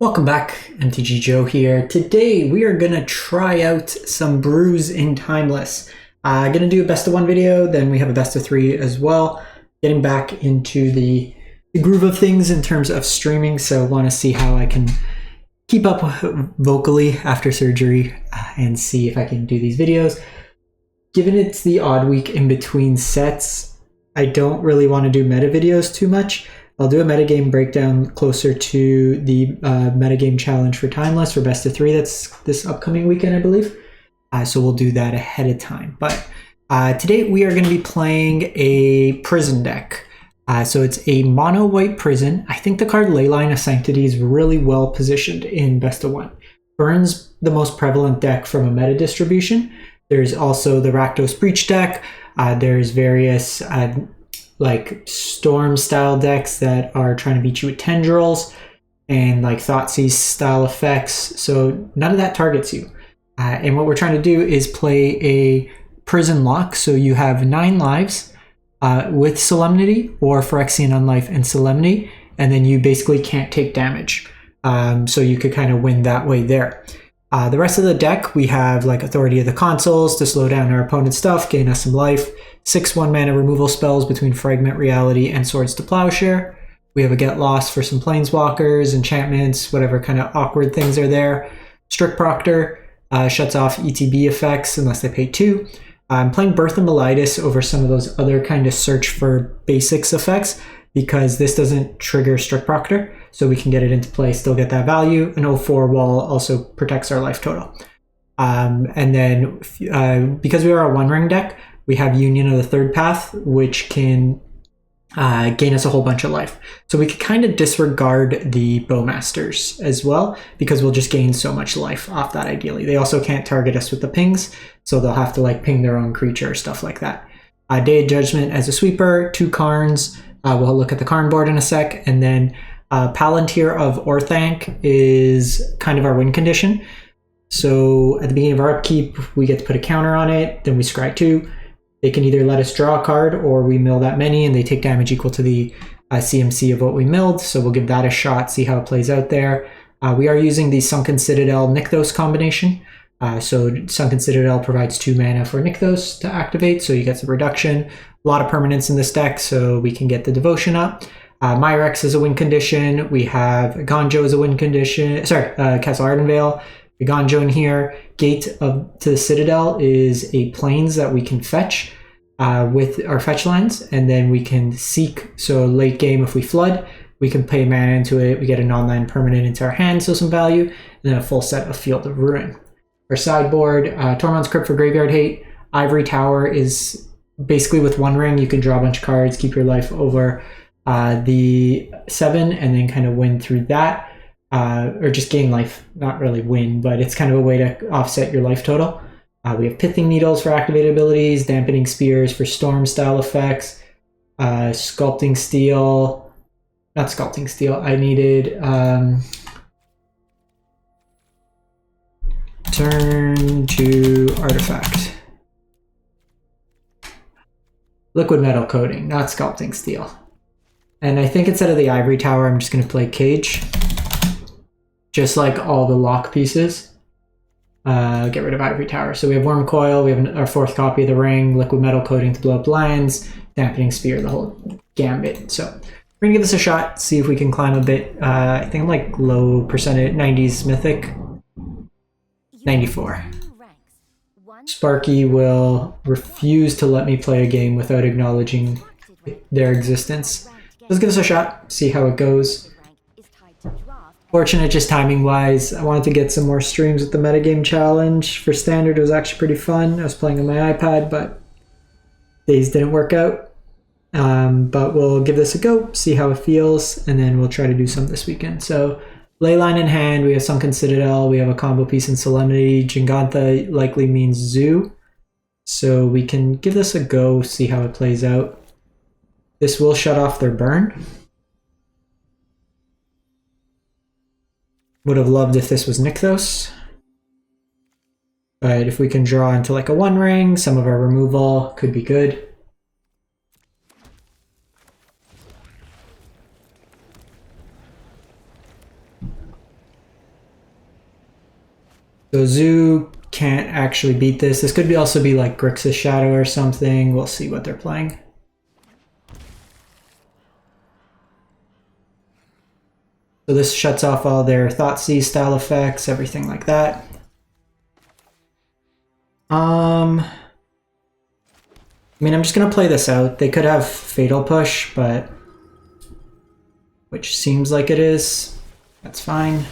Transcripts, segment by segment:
Welcome back, MTG Joe here. Today we are gonna try out some brews in Timeless. Gonna do a best of one video, then we have a best of three as well. Getting back into the groove of things in terms of streaming, so want to see how I can keep up vocally after surgery and see if I can do these videos. Given it's the odd week in between sets, I don't really want to do meta videos too much. I'll do a metagame breakdown closer to the metagame challenge for Timeless for best of three. That's this upcoming weekend, I believe. So we'll do that ahead of time. But today we are going to be playing a prison deck. So it's a mono white prison. I think the card Leyline of Sanctity is really well positioned in best of one. Burns the most prevalent deck from a meta distribution. There's also the Rakdos Breach deck. There's various like Storm style decks that are trying to beat you with Tendrils and like Thoughtseize style effects. So none of that targets you. And what we're trying to do is play a prison lock. So you have 9 lives with Solemnity or Phyrexian, Unlife, and Solemnity. And then you basically can't take damage. So you could kind of win that way there. The rest of the deck, we have like Authority of the Consuls to slow down our opponent's stuff, gain us some life. 6 1-mana removal spells between Fragment Reality and Swords to Plowshare. We have a Get Lost for some Planeswalkers, enchantments, whatever kind of awkward things are there. Strict Proctor shuts off ETB effects unless they pay 2. I'm playing Birth of Melitis over some of those other kind of search for basics effects because this doesn't trigger Strict Proctor, so we can get it into play, still get that value. An 0/4 wall also protects our life total. And then because we are a one-ring deck, we have Union of the Third Path, which can gain us a whole bunch of life. So we could kind of disregard the Bowmasters as well, because we'll just gain so much life off that ideally. They also can't target us with the pings, so they'll have to like ping their own creature or stuff like that. Day of Judgment as a sweeper, 2 Karns. We'll look at the Karn board in a sec. And then Palantir of Orthanc is kind of our win condition. So at the beginning of our upkeep, we get to put a counter on it, then we scry 2. They can either let us draw a card or we mill that many and they take damage equal to the CMC of what we milled. So we'll give that a shot, see how it plays out there. We are using the Sunken Citadel Nykthos combination. So Sunken Citadel provides 2 mana for Nykthos to activate, so you get some reduction. A lot of permanents in this deck, so we can get the Devotion up. Myrex is a win condition. We have Gonjo as a win condition. Sorry, Castle Ardenvale. Gonjo in here. Gate to the Citadel is a plains that we can fetch with our fetch lands, and then we can seek. So late game, if we flood, we can pay mana into it. We get a non-land permanent into our hand, so some value, and then a full set of Field of Ruin. Our sideboard, Tormod's Crypt for Graveyard Hate. Ivory Tower is basically with 1 ring, you can draw a bunch of cards, keep your life over the 7, and then kind of win through that. Or just gain life, not really win, but it's kind of a way to offset your life total. We have Pithing Needles for activated abilities, Dampening Spears for storm style effects, Sculpting Steel, not Sculpting Steel, I needed Turn to Artifact. Liquid Metal Coating, not Sculpting Steel. And I think instead of the Ivory Tower, I'm just going to play Cage. Just like all the lock pieces. Get rid of Ivory Tower. So we have Worm Coil, we have our 4th copy of the Ring, Liquid Metal Coating to blow up lands, Dampening Spear, the whole gambit. So we're going to give this a shot, see if we can climb a bit. I think I'm like low percentage, 90s Mythic. 94. Sparky will refuse to let me play a game without acknowledging their existence. Let's give this a shot, see how it goes. Fortunate just timing wise. I wanted to get some more streams with the metagame challenge. For standard, it was actually pretty fun. I was playing on my iPad, but days didn't work out. But we'll give this a go, see how it feels, and then we'll try to do some this weekend. So Leyline in hand, we have Sunken Citadel, we have a combo piece in Solemnity. Jingantha likely means Zoo. So we can give this a go, see how it plays out. This will shut off their burn. Would have loved if this was Nykthos. But if we can draw into like a 1 ring, some of our removal could be good. So Zoo can't actually beat this. This could also be like Grixis Shadow or something. We'll see what they're playing. So this shuts off all their Thoughtseize style effects, everything like that. I mean, I'm just gonna play this out. They could have Fatal Push, but which seems like it is. That's fine.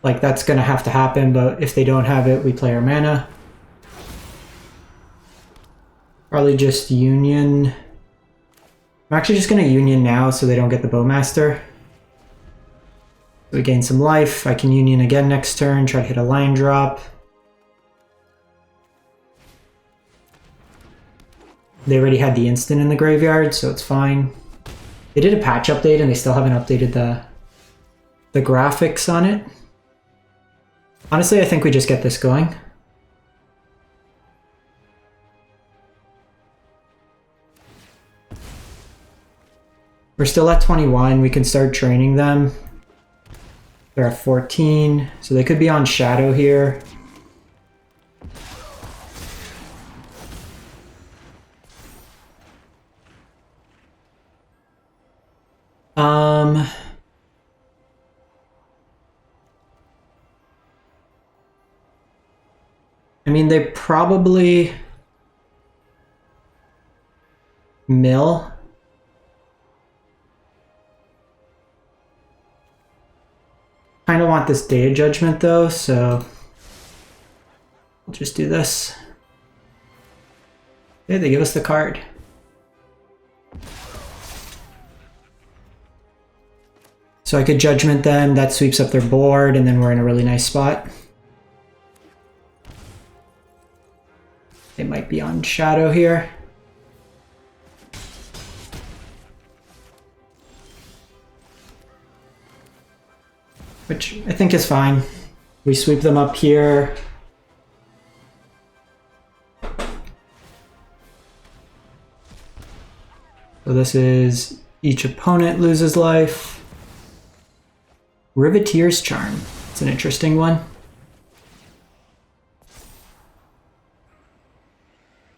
Like, that's gonna have to happen, but if they don't have it, we play our mana. Probably just Union. I'm actually just gonna Union now so they don't get the Bowmaster. We gain some life. I can Union again next turn, try to hit a line drop. They already had the instant in the graveyard, so it's fine. They did a patch update and they still haven't updated the graphics on it. Honestly, I think we just get this going. We're still at 21. We can start training them. They're at 14, so they could be on Shadow here. I mean, they probably mill. Kind of want this Day of Judgment though, so we'll just do this. Okay, they give us the card. So I could Judgment them, that sweeps up their board, and then we're in a really nice spot. They might be on Shadow here. Which I think is fine. We sweep them up here. So this is each opponent loses life. Riveteer's Charm. It's an interesting one.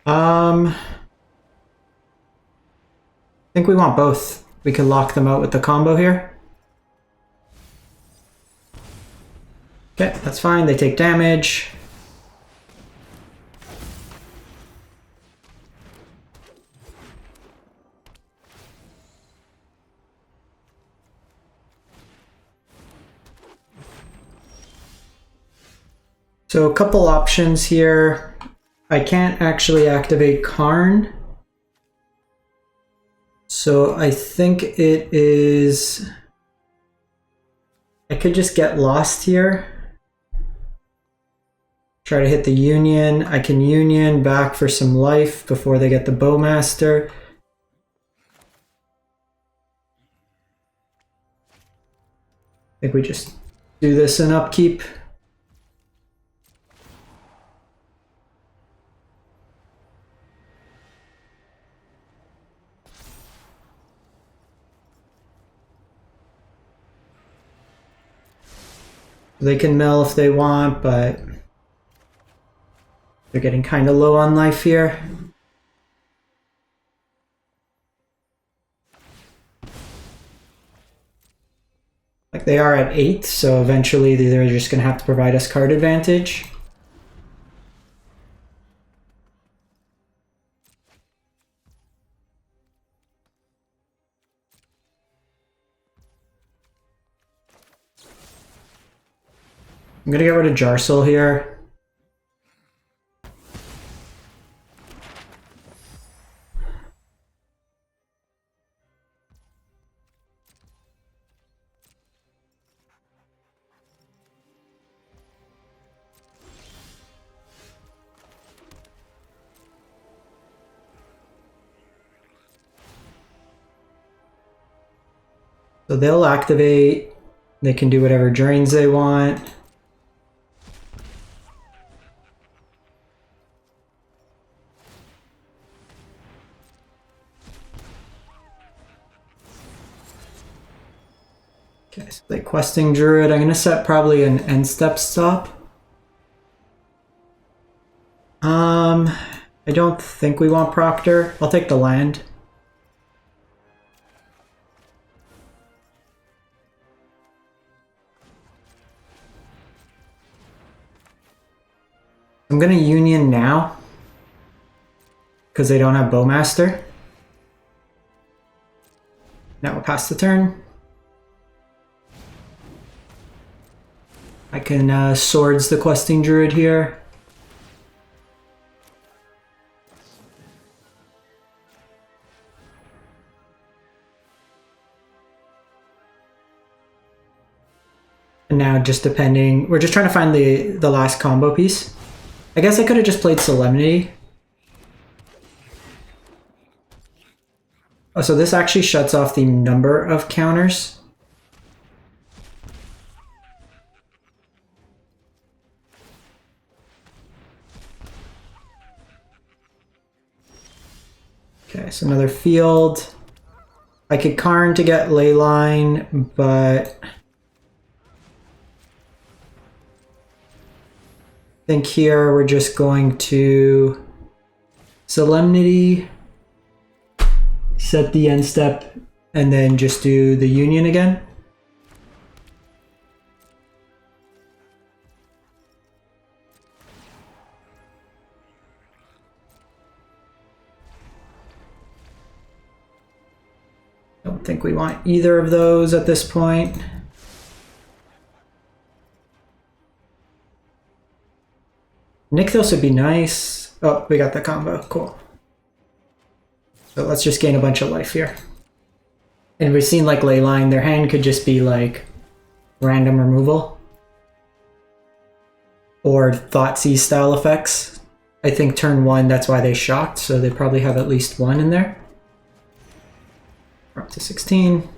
I think we want both. We could lock them out with the combo here. Okay, that's fine. They take damage. So a couple options here. I can't actually activate Karn. So I think it is... I could just get lost here. Try to hit the Union. I can Union back for some life before they get the Bowmaster. I think we just do this in upkeep. They can mill if they want, but they're getting kind of low on life here. Like, they are at 8, so eventually they're just going to have to provide us card advantage. I'm going to get rid of Jarsoul here. So they'll activate, they can do whatever drains they want. Okay, so the questing druid. I'm gonna set probably an end step stop. I don't think we want Proctor. I'll take the land. I'm gonna Union now because they don't have Bowmaster. Now we'll pass the turn. I can Swords the Questing Druid here. And now just depending, we're just trying to find the last combo piece. I guess I could have just played Solemnity. Oh, so this actually shuts off the number of counters. Okay, so another field. I could Karn to get Leyline, but I think here we're just going to Solemnity, set the end step, and then just do the Union again. Don't think we want either of those at this point. Nykthos would be nice. Oh, we got the combo. Cool. So let's just gain a bunch of life here. And we've seen like Leyline, their hand could just be like random removal. Or Thoughtseize style effects. I think turn 1, that's why they shocked, so they probably have at least one in there. We're up to 16.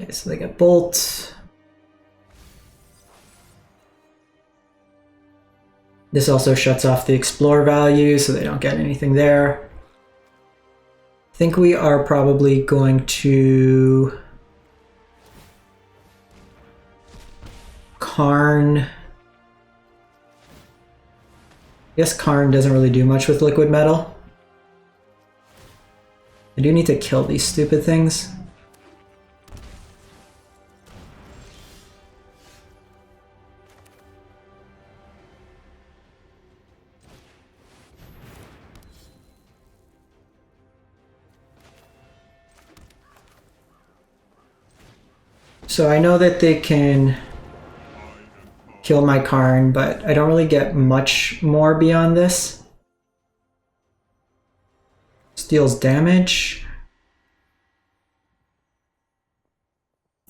Okay, so they get Bolt. This also shuts off the Explore value, so they don't get anything there. I think we are probably going to Karn. I guess Karn doesn't really do much with liquid metal. I do need to kill these stupid things. So I know that they can kill my Karn, but I don't really get much more beyond this. Steals damage.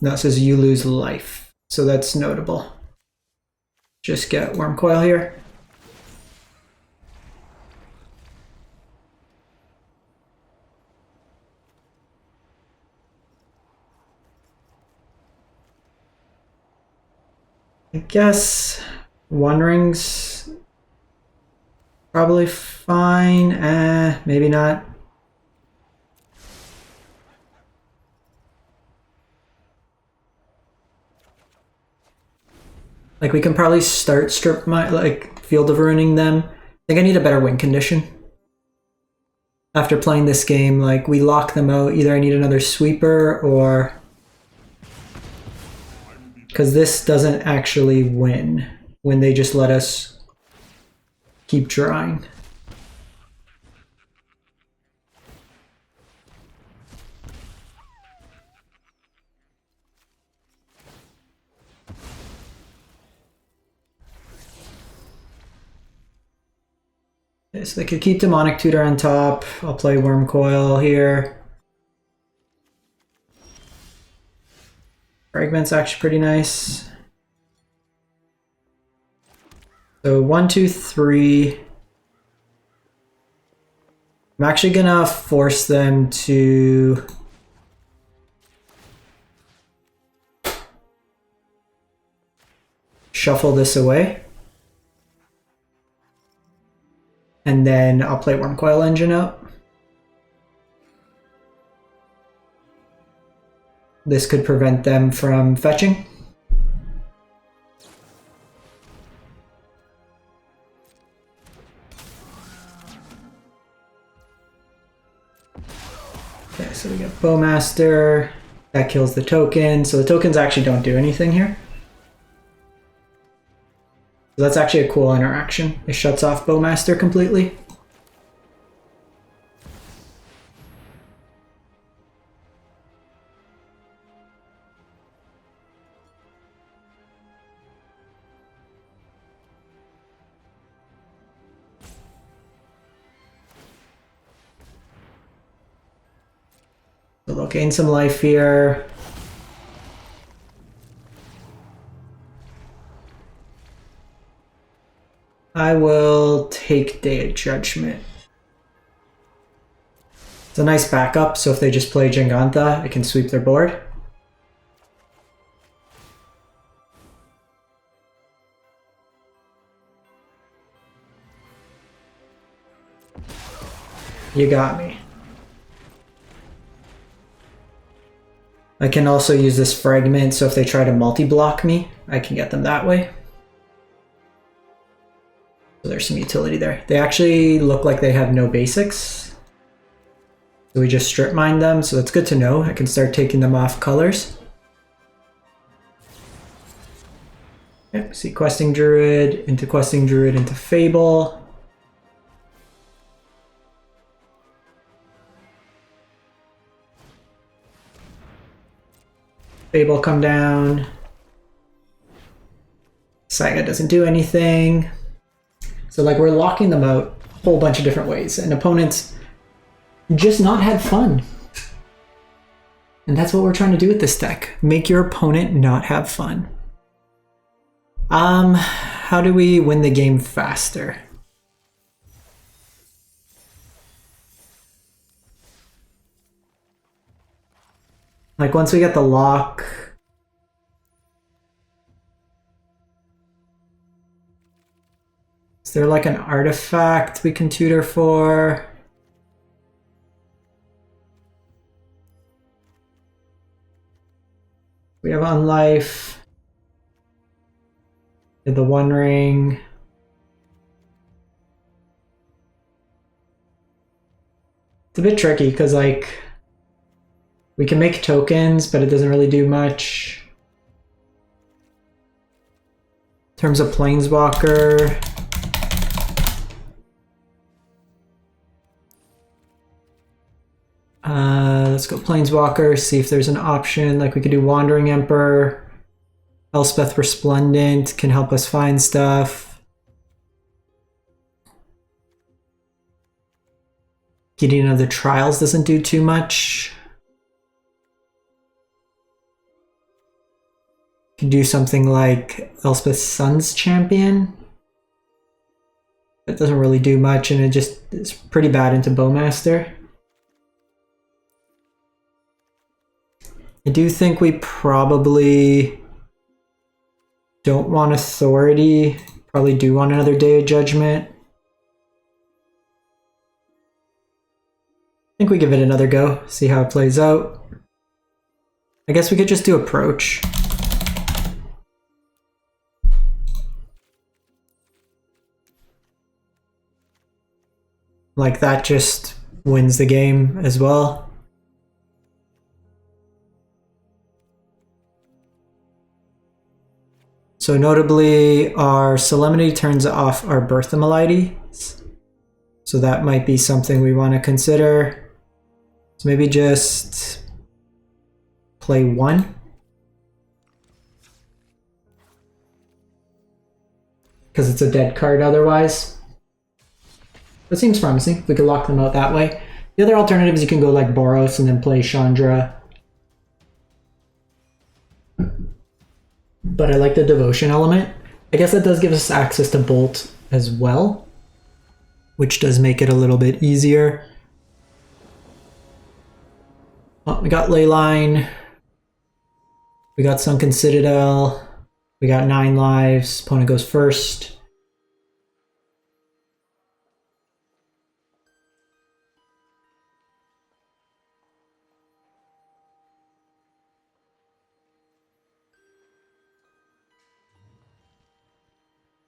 No, it says you lose life, so that's notable. Just get Worm Coil here. I guess One Ring's probably fine. Maybe not. Like we can probably start strip my Field of Ruining them. I think I need a better win condition. After playing this game, like we lock them out. Either I need another sweeper or because this doesn't actually win when they just let us keep drawing. Okay, so they could keep Demonic Tutor on top. I'll play Worm Coil here. Fragment's actually pretty nice. So 1, 2, 3. I'm actually gonna force them to shuffle this away. And then I'll play Worm Coil Engine out. This could prevent them from fetching. Okay, so we get Bowmaster. That kills the token. So the tokens actually don't do anything here. So that's actually a cool interaction. It shuts off Bowmaster completely. So they'll gain some life here. I will take Day of Judgment. It's a nice backup, so if they just play Giganta, I can sweep their board. You got me. I can also use this fragment, so if they try to multi-block me, I can get them that way. So there's some utility there. They actually look like they have no basics. So we just strip mine them, so that's good to know. I can start taking them off colors. Yep, see Questing Druid, into Fable. Fable come down. Saga doesn't do anything. So like we're locking them out a whole bunch of different ways, and opponents just not had fun. And that's what we're trying to do with this deck. Make your opponent not have fun. How do we win the game faster? Like once we get the lock, is there like an artifact we can tutor for? We have unlife. Did the One Ring. It's a bit tricky because like we can make tokens, but it doesn't really do much. In terms of Planeswalker, let's go Planeswalker, see if there's an option. Like we could do Wandering Emperor. Elspeth Resplendent can help us find stuff. Gideon of the Trials doesn't do too much. Could do something like Elspeth's Son's Champion. That doesn't really do much, and it just is pretty bad into Bowmaster. I do think we probably don't want Authority. Probably do want another Day of Judgment. I think we give it another go, see how it plays out. I guess we could just do Approach. Like that just wins the game as well. So notably, our Solemnity turns off our Berthamelides. So that might be something we want to consider. So maybe just play one. Because it's a dead card otherwise. That seems promising. We could lock them out that way. The other alternative is you can go like Boros and then play Chandra. But I like the Devotion element. I guess that does give us access to Bolt as well, which does make it a little bit easier. Oh, we got Leyline. We got Sunken Citadel. We got 9 lives. Opponent goes first.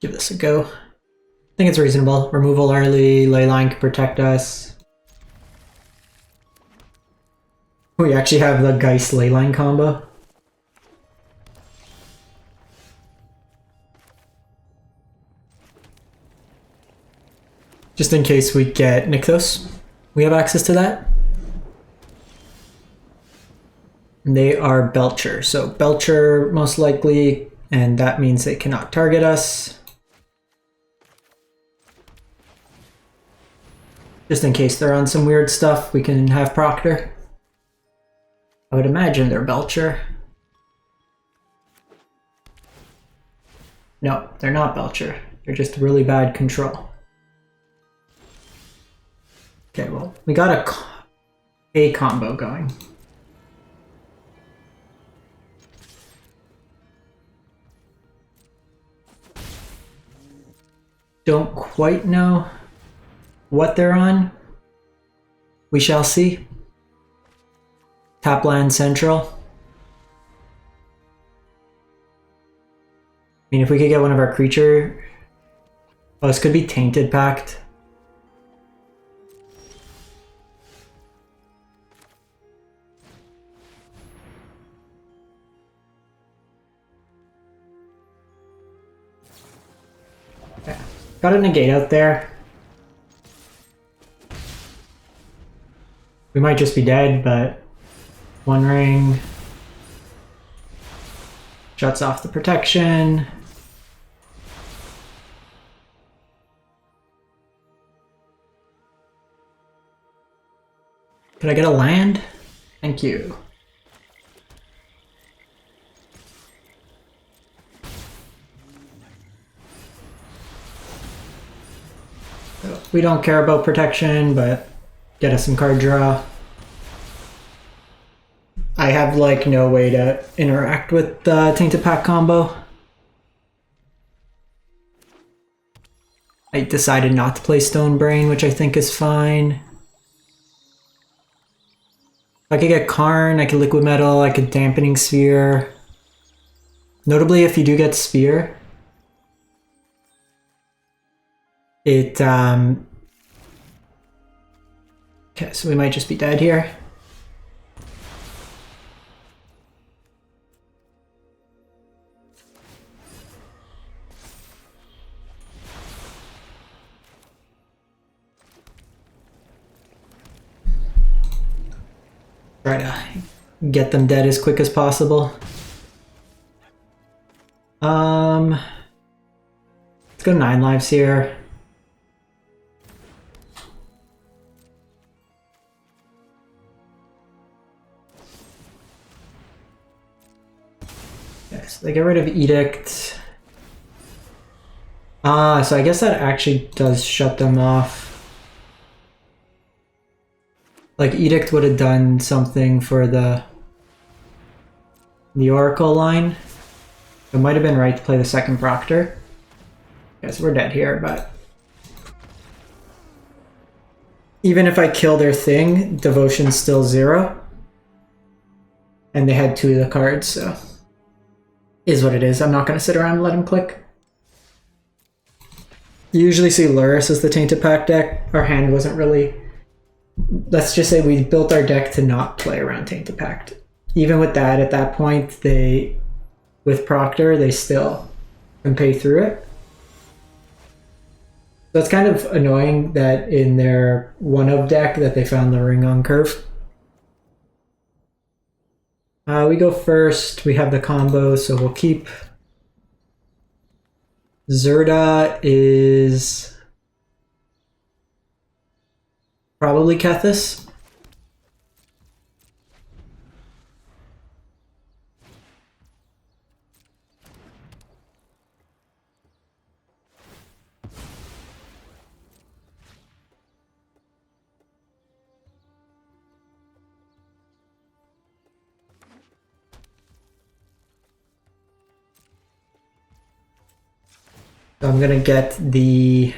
Give this a go. I think it's reasonable. Removal early, Leyline can protect us. We actually have the Geist Leyline combo. Just in case we get Nykthos, we have access to that. And they are Belcher, so Belcher most likely, and that means they cannot target us. Just in case they're on some weird stuff, we can have Proctor. I would imagine they're Belcher. No, they're not Belcher. They're just really bad control. Okay, well, we got a combo going. Don't quite know what they're on. We shall see. Tap land central. I mean, if we could get one of our creature... Oh, this could be Tainted Pact. Okay. Got a negate out there. We might just be dead, but one ring shuts off the protection. Could I get a land? Thank you. We don't care about protection, but get us some card draw. I have like no way to interact with the Tainted Pact combo. I decided not to play Stone Brain, which I think is fine. If I could get Karn, I could Liquid Metal, I could Dampening Sphere. Notably, if you do get Sphere, it okay, so we might just be dead here. Try to get them dead as quick as possible. Let's go 9 lives here. Yes, they get rid of Edict. So I guess that actually does shut them off. Like, Edict would have done something for the Oracle line. It might have been right to play the second Proctor. Yes, we're dead here, but... Even if I kill their thing, Devotion's still 0. And they had 2 of the cards, so... Is what it is. I'm not going to sit around and let him click. You usually see Luris as the Tainted Pact deck. Our hand wasn't really... Let's just say we built our deck to not play around Tainted Pact. Even with that, at that point, with Proctor, they still can pay through it. So it's kind of annoying that in their one-of deck that they found the ring on curve. We go first. We have the combo, so we'll keep. Zerda is probably Kethis. So I'm gonna get the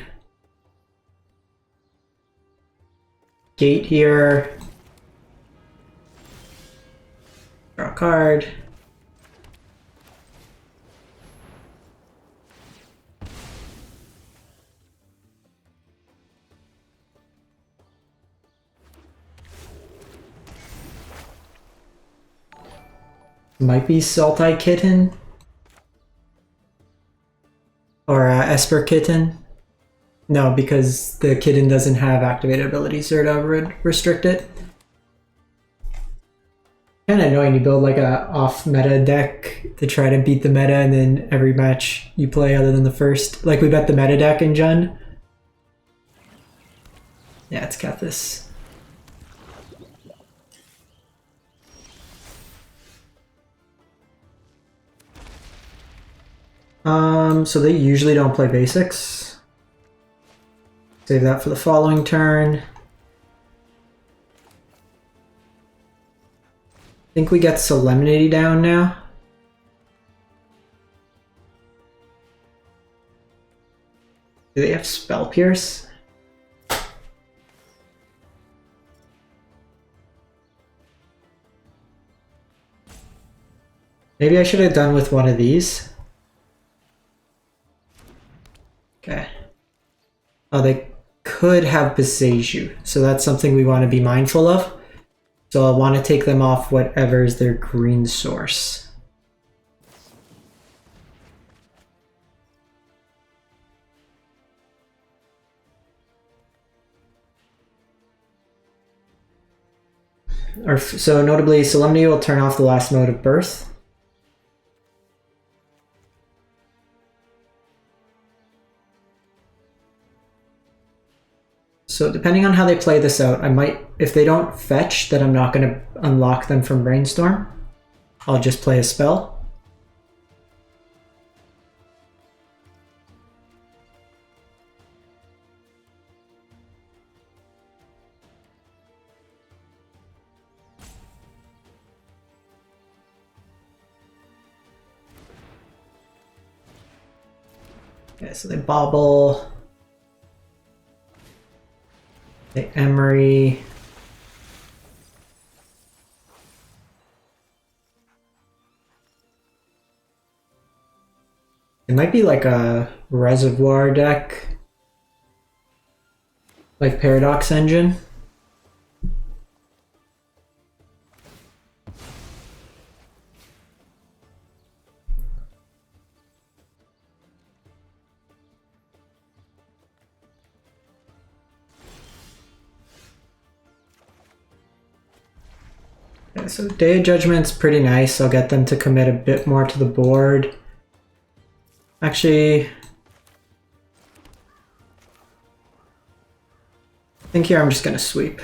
gate here. Draw a card. Might be Salty Kitten. Or Esper Kitten. No, because the kitten doesn't have activated abilities, so to restrict it. Kind of annoying, you build like a off-meta deck to try to beat the meta, and then every match you play other than the first. Like we bet the meta deck in Jun. Yeah, it's got this. So they usually don't play basics. Save that for the following turn. I think we get Solemnity down now. Do they have Spell Pierce? Maybe I should have done with one of these. Okay. Oh, they could have Beseiju, so that's something we want to be mindful of. So I'll want to take them off whatever is their green source. So notably, Solemnity will turn off the last mode of birth. So depending on how they play this out, I might, if they don't fetch, then I'm not going to unlock them from Brainstorm. I'll just play a spell. Okay, so they bobble. The Emery. It might be like a reservoir deck, like Paradox Engine. Okay, so Day of Judgment's pretty nice. I'll get them to commit a bit more to the board. Actually, I think here I'm just going to sweep.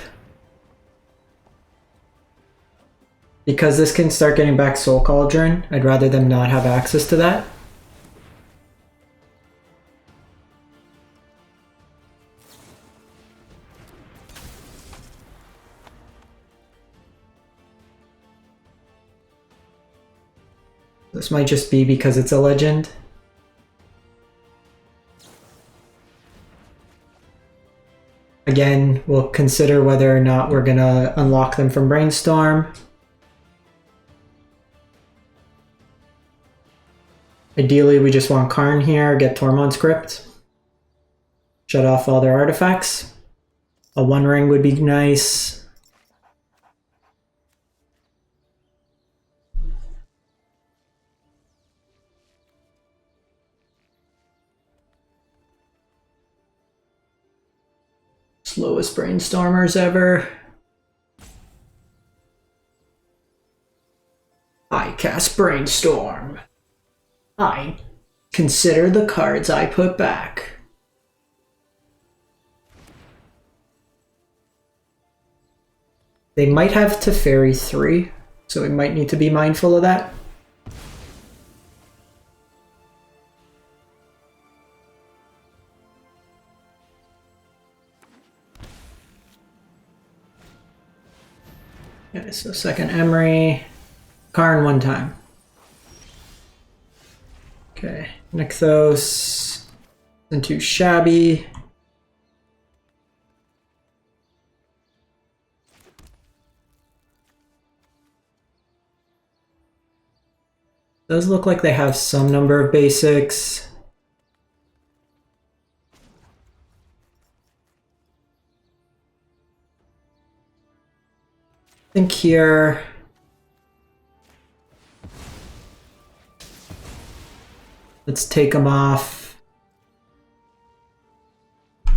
Because this can start getting back Soul Cauldron, I'd rather them not have access to that. This might just be because it's a legend. Again, we'll consider whether or not we're gonna unlock them from Brainstorm. Ideally, we just want Karn here, get Tormod's Crypt. Shut off all their artifacts. A One Ring would be nice. Slowest Brainstormers ever. I cast Brainstorm. I consider the cards I put back. They might have Teferi 3, so we might need to be mindful of that. Okay, so second Emery, Karn one time. Okay, Nykthos, Isn't too shabby. Does look like they have some number of basics. I think here let's take them off.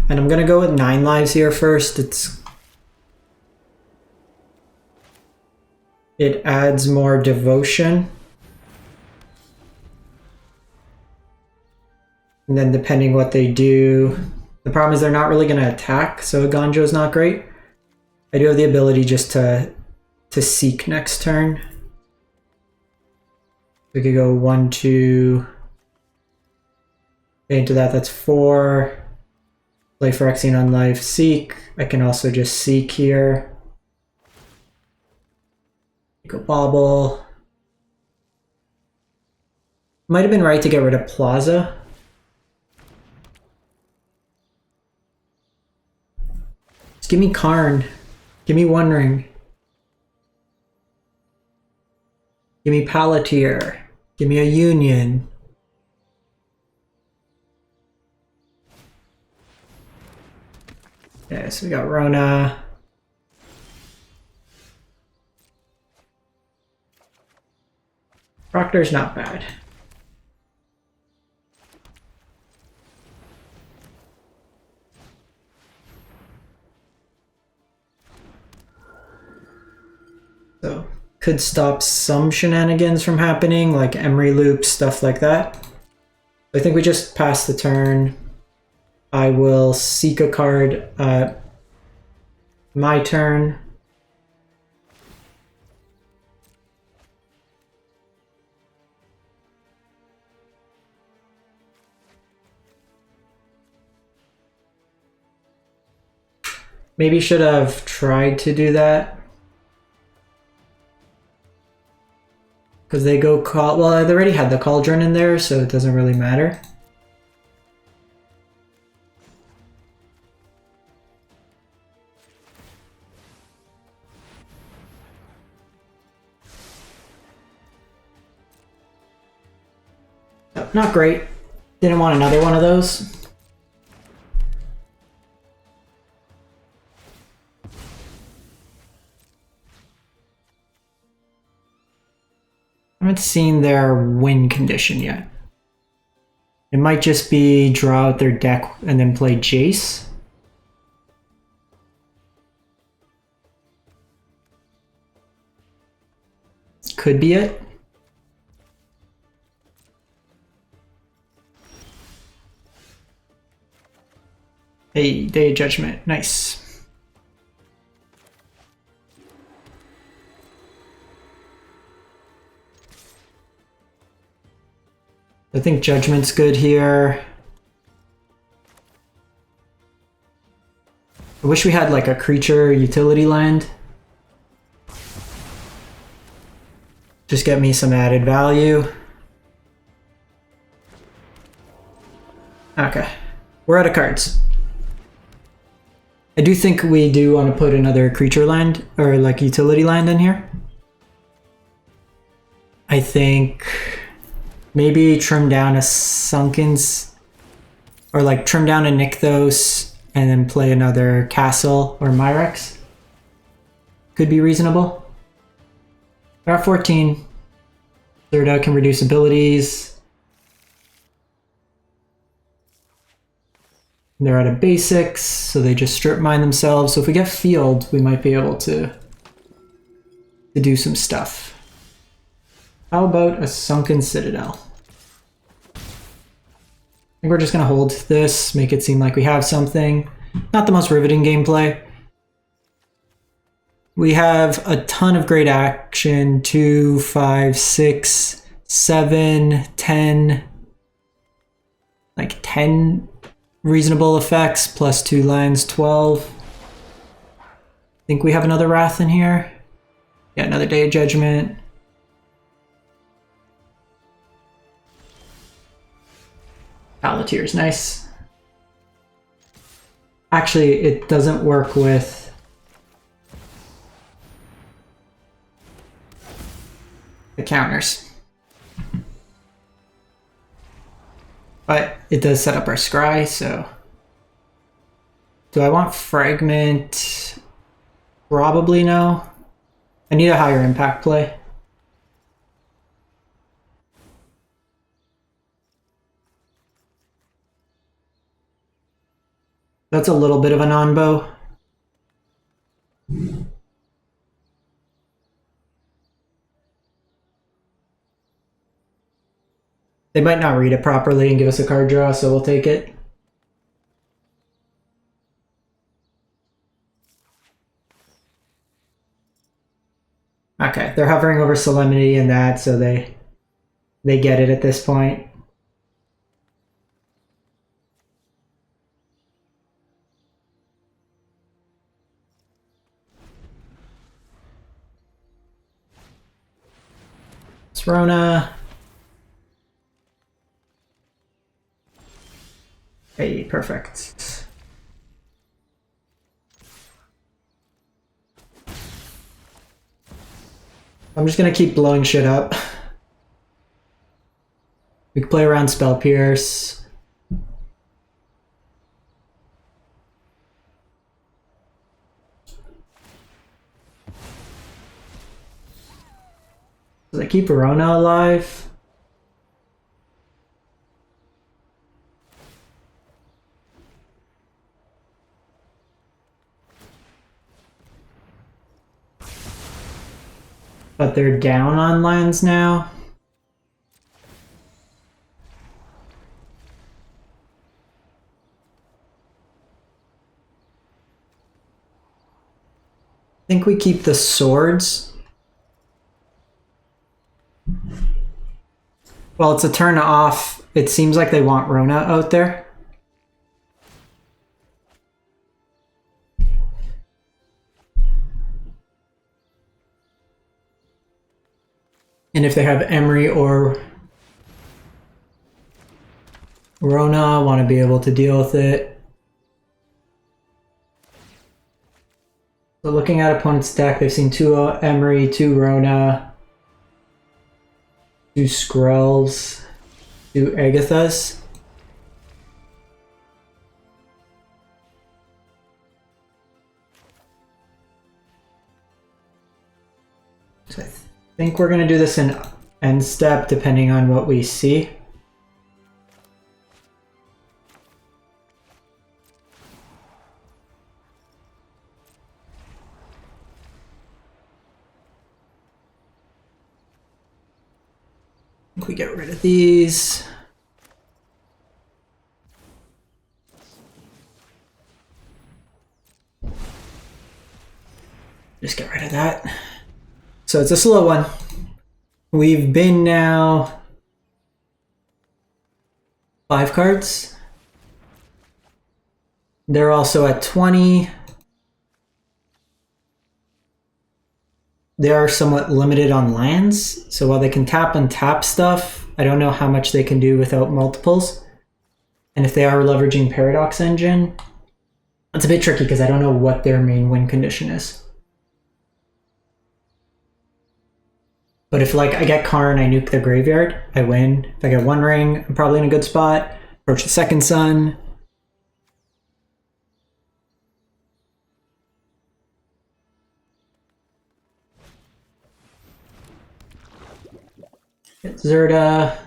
And I'm gonna go with 9 lives here first. It adds more devotion. And then depending what they do, the problem is they're not really gonna attack, so Ganjo's not great. I do have the ability just to seek next turn. We could go 1, 2. Into that, that's 4. Play phyrexian, unlife, seek. I can also just seek here. Go bobble. Might have been right to get rid of Plaza. Just give me Karn. Give me One Ring. Give me Palantir. Give me a Union. Okay, so we got Rona. Proctor's not bad. So could stop some shenanigans from happening, like Emery loops, stuff like that. I think we just pass the turn. I will seek a card my turn. Maybe should have tried to do that. Because they go call, well, they already had the cauldron in there, so it doesn't really matter. Not great. Didn't want another one of those. I haven't seen their win condition yet. It might just be draw out their deck and then play Jace. Could be it. Hey, Day of Judgment. Nice. I think Judgment's good here. I wish we had like a creature utility land. Just get me some added value. Okay, we're out of cards. I do think we do want to put another creature land or like utility land in here. I think maybe trim down a Sunken's or like trim down a Nykthos and then play another Castle or Myrex. Could be reasonable. We're at 14. Third out can reduce abilities. They're out of basics, so they just strip mine themselves. So if we get field, we might be able to do some stuff. How about a Sunken Citadel? I think we're just gonna hold this, make it seem like we have something. Not the most riveting gameplay. We have a ton of great action, 2, 5, 6, 7, 10, like 10 reasonable effects, plus 2 lands, 12. Think we have another Wrath in here? Yeah, another Day of Judgment. Palantir's nice. Actually, it doesn't work with the counters. But it does set up our scry, so... Do I want fragment? Probably no. I need a higher impact play. That's a little bit of a non-bow. They might not read it properly and give us a card draw, so we'll take it. Okay, they're hovering over solemnity and that, so they get it at this point. It's Rona. Hey, perfect. I'm just gonna keep blowing shit up. We can play around Spell Pierce. Does I keep Rona alive? But they're down on lands now. I think we keep the swords. Well, it's a turn off. It seems like they want Rona out there. And if they have Emery or Rona, want to be able to deal with it. So looking at opponent's deck, they've seen 2 Emery, 2 Rona, 2 Skrulls, 2 Agathas. So I think we're going to do this in end step depending on what we see. I think we get rid of these. Just get rid of that. So it's a slow one. We've been now 5 cards. They're also at 20. They are somewhat limited on lands, so while they can tap and tap stuff, I don't know how much they can do without multiples. And if they are leveraging Paradox Engine, it's a bit tricky because I don't know what their main win condition is. But if like I get Karn, I nuke their graveyard, I win. If I get 1 ring, I'm probably in a good spot. Approach the second sun. Get Zerda.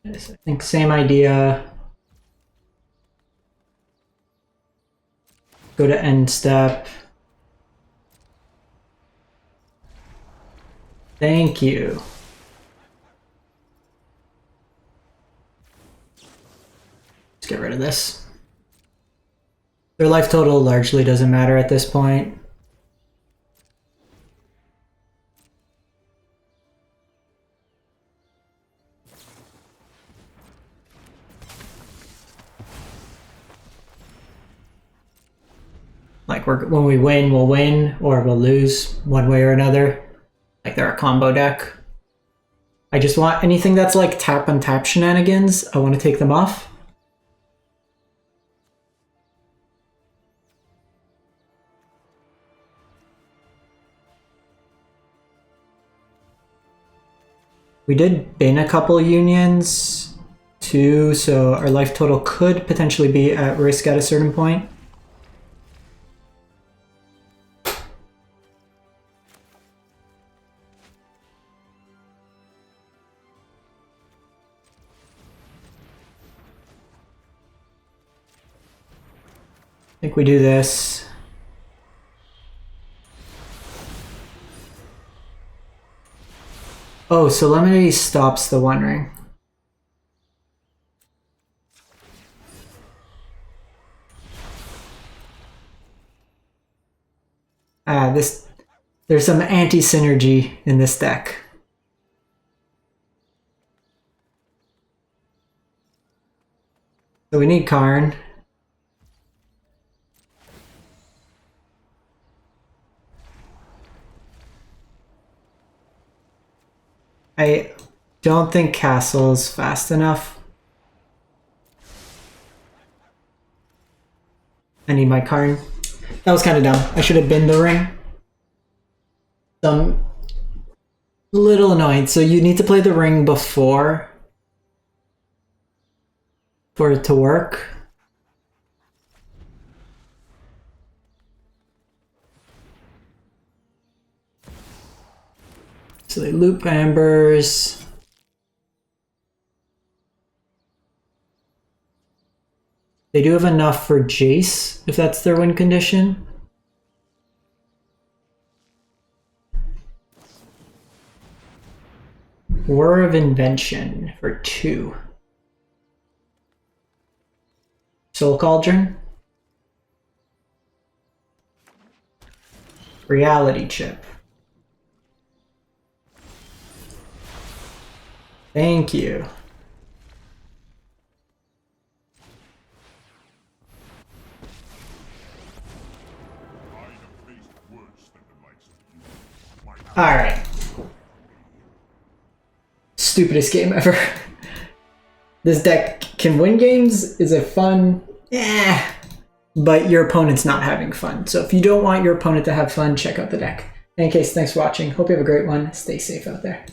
Yes, I think same idea. Go to end step. Thank you. Let's get rid of this. Their life total largely doesn't matter at this point. Like when we win, we'll win, or we'll lose one way or another. Like they're a combo deck. I just want anything that's like tap on tap shenanigans, I want to take them off. We did bin a couple unions too, so our life total could potentially be at risk at a certain point. I think we do this. Oh, solemnity stops the One Ring. There's some anti-synergy in this deck. So we need Karn. I don't think Castle's fast enough. I need my Karn. That was kind of dumb. I should have binned the ring. I'm a little annoyed. So you need to play the ring before for it to work. So they loop Ambers. They do have enough for Jace, if that's their win condition. War of Invention for 2. Soul Cauldron. Reality Chip. Thank you. Alright. Stupidest game ever. This deck can win games. Is it fun? Yeah. But your opponent's not having fun. So if you don't want your opponent to have fun, check out the deck. In any case, thanks for watching. Hope you have a great one. Stay safe out there.